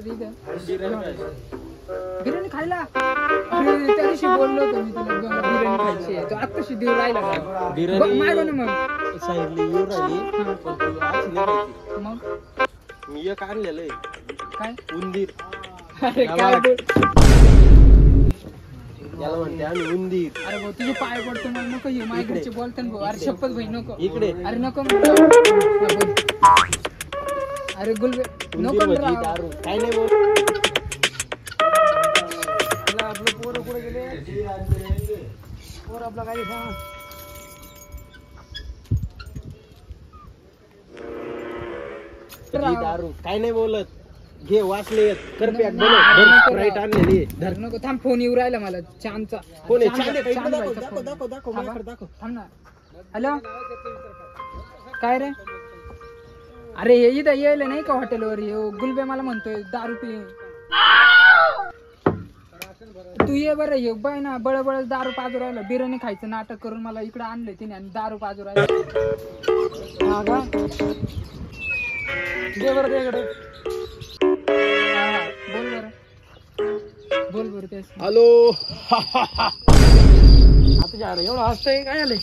बसले तिथं बिर्याणी खायला. अरे त्या दिवशी बोललो होतो मी तुला बिर्याणी खायची आहे. तो आत्ताशी देऊ राहिला का मागव ना. मग सांगितली येऊ राहिली मग मी एक आणलेलं आहे. काय उंदीर. अरे काय बोल याला म्हणते आम्ही उंदीर. अरे भाऊ तुझे पाय पडतो मग नको ये माझ्याकडचे बोलताना भाऊ. अरे शपथ भाई नको इकडे. अरे नको अरे गुलबे नको दारू काय नाही बोल. आपलं पोरं कुठे गेले. पोर आपला काही सांग. दारू काय नाही बोलत. घे वाचले कर पॅक बनव. स्प्राइट आणलेली धर. नको थांब फोन येऊ राहिला मला चांदचा. कोण आहे? दाखव थांब ना. हॅलो काय रे. अरे हे इथं यायला नाही का हॉटेलवर. गुलबे मला म्हणतोय दारू पी. तू ये बरं. ये बाय ना बळबळ दारू पाजू राहिला. बिर्याणी खायचं नाटक करून मला इकडे आणलंय तिने आणि दारू पाजू राहिला. हा का दे बरं त्याकडे. बोल बरं बोल बरं तेच. हॅलो आता एवढं हसतंय काय झालंय.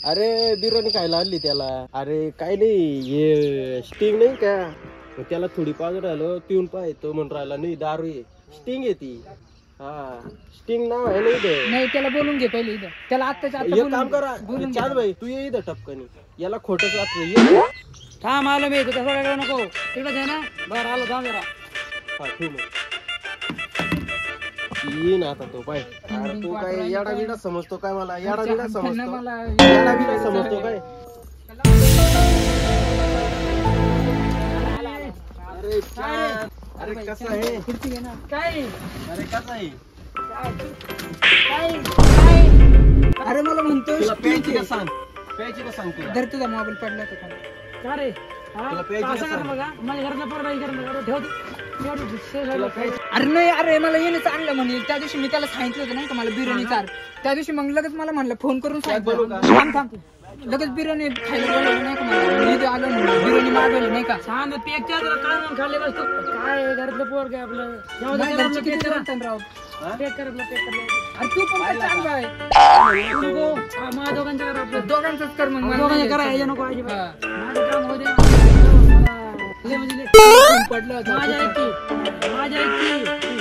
अरे बिर्याणी खायला आणली त्याला. अरे काय नाही हे स्टिंग नाही का त्याला थोडी पाजून राहिलो. पिऊन पाय तो म्हणून राहिला नाही दारू आहे. स्टिंग आहे ती. हा स्टिंग नाव आहे ना इथं. नाही त्याला बोलून घे पहिले इथं. त्याला आत्ताच्या एक काम करा चाल भाई तू ये इथं टपकनी. याला खोटच वाटतं. थांब आलो मी. तसं काय नको तिकडे जाय ना. बरं आलो थांब जरा. हा ठेव मग. येईन आता तो पाय. अरे तू काय याडा बिडा समजतो काय. मला याडा बिडा समजतो. याडा बिडा समजतो काय. अरे छान. अरे कसं आहे. काय अरे कसं आहे. अरे मला म्हणतोय प्यायची का सांग. प्यायची का सांग तुला. धर तुझा मोबाईल पडला तो खाली. का रे तुला प्यायची का सांग. माझ्या घरातला अरे नाही. अरे मला येणं चांगलं म्हणे. त्या दिवशी मी त्याला सांगितलं होतं नाही का मला बिर्याणी चार. त्या दिवशी मग लगेच मला म्हणलं फोन करून सांगितलं. थांब लगेच बिर्याणी खायला बोलवलं नाही का मला. इथे आलो बिर्याणी मागवली नाही का. छान पेकच्या खाल्ले वस्तू काय घरातलं पोर काय आपलं राव पेक करत. अरे तू पण छान बाय. माझ्या दोघांच्या घर दोघांचंच कर. मग दोघांच्या करा हे नको अजिबात. माझं काम होऊ दे. पडलं माझ्या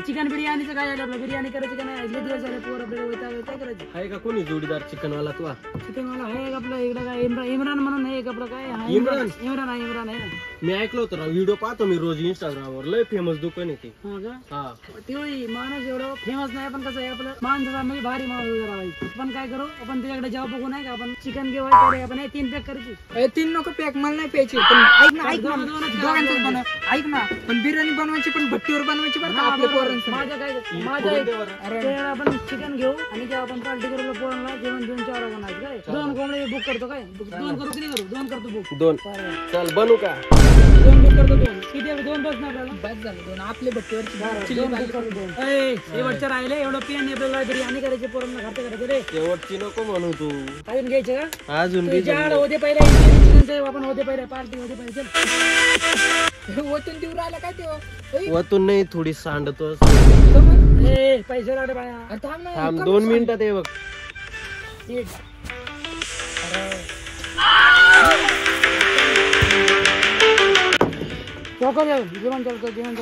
चिकन बिर्याणीचं काय झालं. आपलं बिर्याणी करायची का नाही. दिवस झाले पोर आपल्याला काय करायचं. आहे का कोणी जोडीदार चिकन वाला. तू चिकन वाला आहे आपलं इकडं काय इम्रान म्हणून आहे आपलं काय. इम्रान आहे ना. मी ऐकलं होतं व्हिडिओ पाहतो मी रोज इंस्टाग्राम वर. लय फेमस दुकान आहे ते. हा तेवढी माणूस एवढं फेमस नाही. पण कसं आहे आपलं माणसा म्हणजे भारी माणूस राहायचं. आपण काय करू आपण त्याच्याकडे जेव्हा बघू नाही का आपण चिकन घेऊ आपण 3 पॅक करायची. 3 नको पॅक मला नाही प्यायची. पण ऐक ना दोघांचं बनव. ऐक ना पण बिर्याणी बनवायची पण भट्टीवर बनवायची बरं. आपल्या पोरांचं माझ्या आपण चिकन घेऊ आणि जेव्हा आपण पार्टी करू पोरांना जेवण 2-4 बनायचं काय. 2 कोंबडे बुक करतो काय. 2 करू किती करू. 2 करतो बुक. 2 चल बनू का. 2 बुक करतो. 2 किती 2 बस ना आपल्याला. बस झालं 2. आपले भट्टीवरची 2 शेवटचं राहिले. एवढं पेन आपल्याला बिर्याणी करायची पोरांना खाते करायचे रे. शेवटची नको म्हणू तू. अजून घ्यायचं का. अजून होते पहिले आपण होते पहिले पार्टी होते पहिले. वतून देऊ राहिला काय ते. वतून नाही थोडी सांडतो. पैसे लागले बाया. थांब 2 मिनिटात आहे बघ. जेवण चालतं जेवण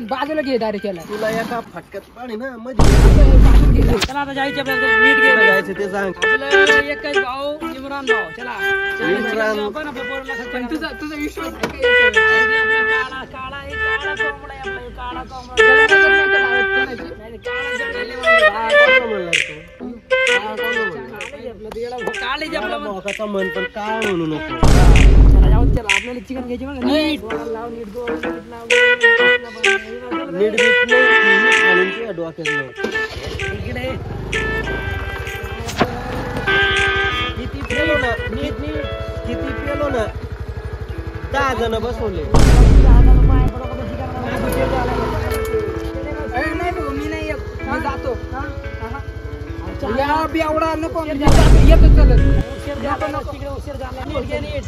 बाजूला घे डायरेक्ट केला. तुला एका फटक्यात पाणी ना मध्ये. चला आता जायचे आपल्याला. नीट घ्यायचं ते सांग. आपलं एकच भाऊ इम्रान भाऊ. चला तुझा विश्वास काळा मन पण काय म्हणू नको. आपल्याला चिकन घ्यायची मग नीट लाव. नीट बीट नाही डोक्यात इकडे किती पेलो ना. नीट किती पेलो ना. 10 जण बसवले. जातो या बी एवढा नको येतो चलत उशीर झाला नीट घे नीट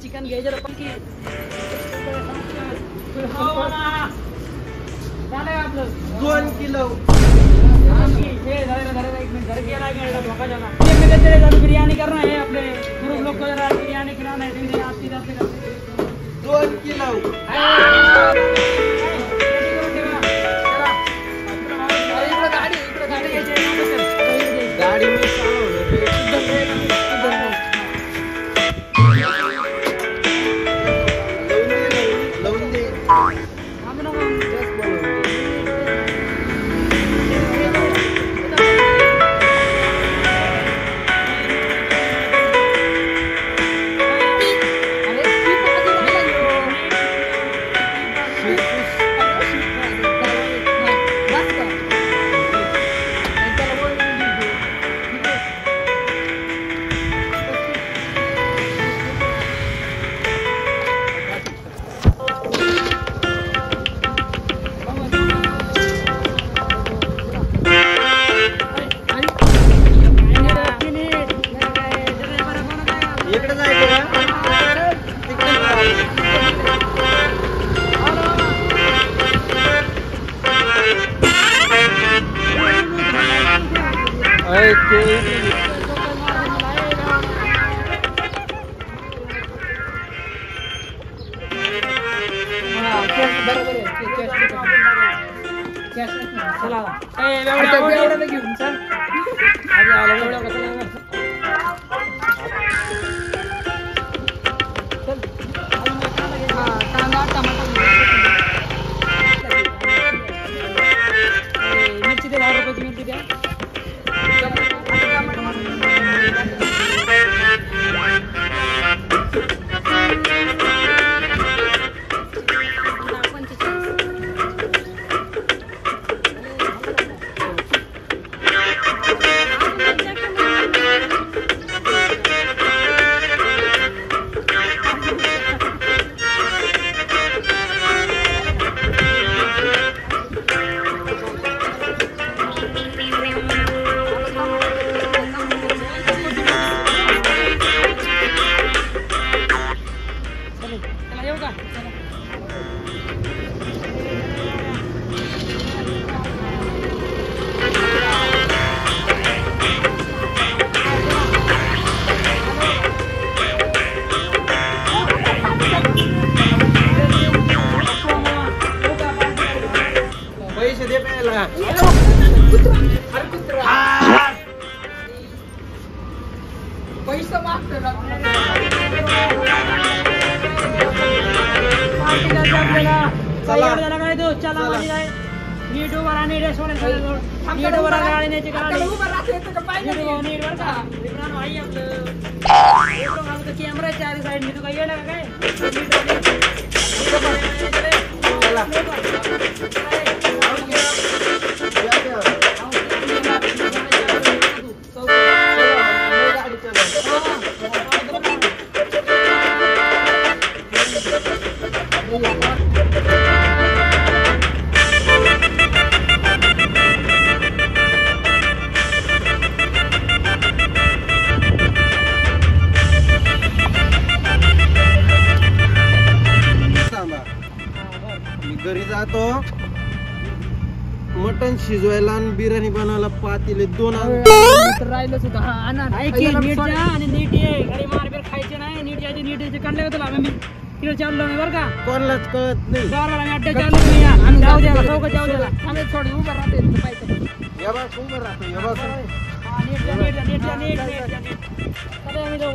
चिकन घ्यायचं पण की आपलं 2 किलो बिर्याणी करना है अपने ग्रुप लोग को जरा बिर्यानी खिलाना है 2 किलो गाडी मी लावून दे इकडे जायचं घेऊन चल कांदा टमाटर मिरची दे 10 रुपयाची मिरची द्या येऊ का पैसे दे प्यायला पैसा मागतो चला नीट उभा राहा नीट नीट उभा राहा गाडी न्यायची गाडी नीट बर का मित्रांनो आई आपलं कॅमेरा चारी साईड मी तू काय येणार काय मी घरी जातो मटन शिजवायला आणि बिर्याणी बनवायला पातेले 2 राहिलंच होतं हा आणा नीट जा आणि नीट ये गाडी मारबीर खायचे नाही नीट यायचे नीट यायचे काढले का तुला आम्ही तिकडे चाललो नाही बरं का कोणालाच कळत नाही बरोबर आम्ही अड्डे चाललो नाही आम्ही जाऊ द्या जाऊ द्या आम्ही थोडी उभं राहते पाहिजे या बा उभं राहतो या बा नीट जा नीट जा नीट जा नीट जा नीट चला आम्ही जाऊ